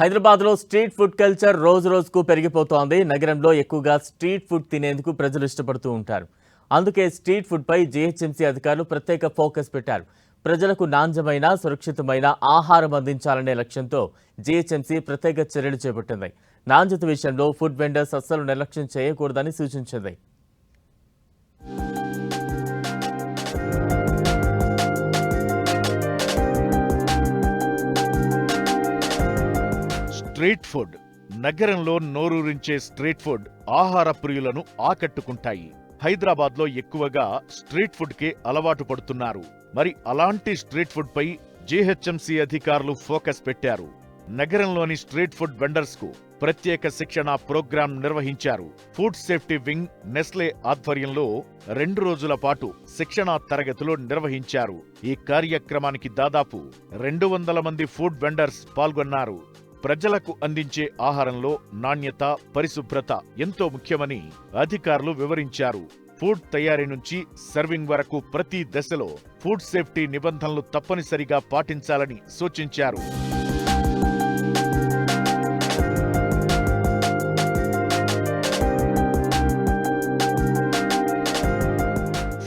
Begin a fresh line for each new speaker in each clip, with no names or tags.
హైదరాబాద్లో street food culture రోజు రోజుకు పెరిగిపోతోంది. నగరంలో ఎక్కువగా స్ట్రీట్ ఫుడ్ తినేందుకు ప్రజలు ఇష్టపడుతూ ఉంటారు. అందుకే స్ట్రీట్ ఫుడ్ పై జీహెచ్ఎంసీ అధికారులు ప్రత్యేక ఫోకస్ పెట్టారు. ప్రజలకు నాణ్యమైన, సురక్షితమైన ఆహారం అందించాలనే లక్ష్యంతో జీహెచ్ఎంసీ ప్రత్యేక చర్యలు చేపట్టింది. నాణ్యత విషయంలో ఫుడ్ వెండర్స్ అస్సలు నిర్లక్ష్యం చేయకూడదని సూచించింది.
స్ట్రీట్ ఫుడ్ నగరంలో నోరూరించే స్ట్రీట్ ఫుడ్ ఆహార ప్రియులను ఆకట్టుకుంటాయి. హైదరాబాద్లో ఎక్కువగా స్ట్రీట్ ఫుడ్ కే అలవాటు పడుతున్నారు. మరి అలాంటి స్ట్రీట్ ఫుడ్ పై జీహెచ్ఎంసీ అధికారులు ఫోకస్ పెట్టారు. నగరంలోని స్ట్రీట్ ఫుడ్ వెండర్స్ కు ప్రత్యేక శిక్షణ ప్రోగ్రాం నిర్వహించారు. ఫుడ్ సేఫ్టీ వింగ్, నెస్లే ఆధ్వర్యంలో 2 రోజుల పాటు శిక్షణా తరగతులు నిర్వహించారు. ఈ కార్యక్రమానికి దాదాపు 200 మంది ఫుడ్ వెండర్స్ పాల్గొన్నారు. ప్రజలకు అందించే ఆహారంలో నాణ్యత, పరిశుభ్రత ఎంతో ముఖ్యమని అధికారులు వివరించారు. ఫుడ్ తయారీ నుంచి సర్వింగ్ వరకు ప్రతి దశలో ఫుడ్ సేఫ్టీ నిబంధనలు తప్పనిసరిగా పాటించాలని సూచించారు.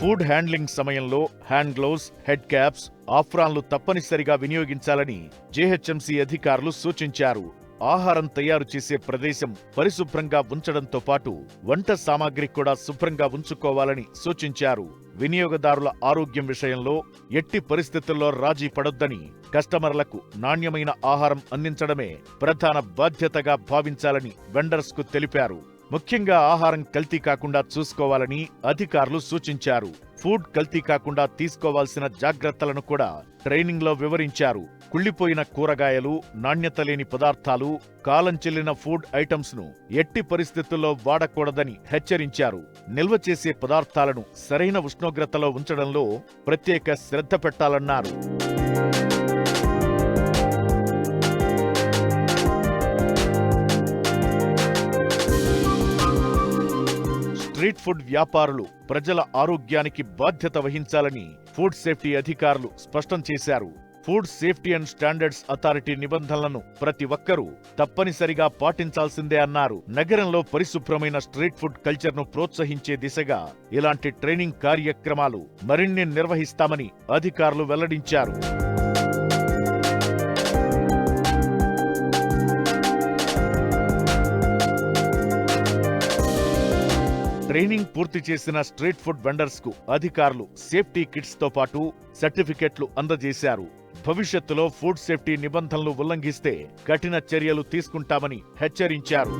ఫుడ్ హ్యాండ్లింగ్ సమయంలో హ్యాండ్ గ్లౌస్, హెడ్ క్యాప్స్, ఆఫ్రాన్లు తప్పనిసరిగా వినియోగించాలని జీహెచ్ఎంసీ అధికారులు సూచించారు. ఆహారం తయారు చేసే ప్రదేశం పరిశుభ్రంగా ఉంచడంతో పాటు వంట సామాగ్రి కూడా శుభ్రంగా ఉంచుకోవాలని సూచించారు. వినియోగదారుల ఆరోగ్యం విషయంలో ఎట్టి పరిస్థితుల్లో రాజీ పడొద్దని, కస్టమర్లకు నాణ్యమైన ఆహారం అందించడమే ప్రధాన బాధ్యతగా భావించాలని వెండర్స్ కు తెలిపారు. ముఖ్యంగా ఆహారం కల్తీ కాకుండా చూసుకోవాలని అధికారులు సూచించారు. ఫుడ్ కల్తీ కాకుండా తీసుకోవాల్సిన జాగ్రత్తలను కూడా ట్రైనింగ్ లో వివరించారు. కుళ్లిపోయిన కూరగాయలు, నాణ్యత లేని పదార్థాలు, కాలం చెల్లిన ఫుడ్ ఐటమ్స్ ను ఎట్టి పరిస్థితుల్లో వాడకూడదని హెచ్చరించారు. నిల్వ చేసే పదార్థాలను సరైన ఉష్ణోగ్రతలో ఉంచడంలో ప్రత్యేక శ్రద్ధ పెట్టాలన్నారు. స్ట్రీట్ ఫుడ్ వ్యాపారులు ప్రజల ఆరోగ్యానికి బాధ్యత వహించాలని ఫుడ్ సేఫ్టీ అధికారులు స్పష్టం చేశారు. Food safety and standards authority నిబంధనలను ప్రతి ఒక్కరూ తప్పనిసరిగా పాటించాల్సిందే అన్నారు. నగరంలో పరిశుభ్రమైన స్ట్రీట్ ఫుడ్ కల్చర్ ను ప్రోత్సహించే దిశగా ఇలాంటి ట్రైనింగ్ కార్యక్రమాలు మరిన్ని నిర్వహిస్తామని అధికారులు వెల్లడించారు. ట్రైనింగ్ పూర్తి చేసిన స్ట్రీట్ ఫుడ్ వెండర్స్ కు అధికారులు సేఫ్టీ కిట్స్ తో పాటు సర్టిఫికెట్లు అందజేశారు. భవిష్యత్తులో ఫుడ్ సేఫ్టీ నిబంధనలు ఉల్లంఘిస్తే కఠిన చర్యలు తీసుకుంటామని హెచ్చరించారు.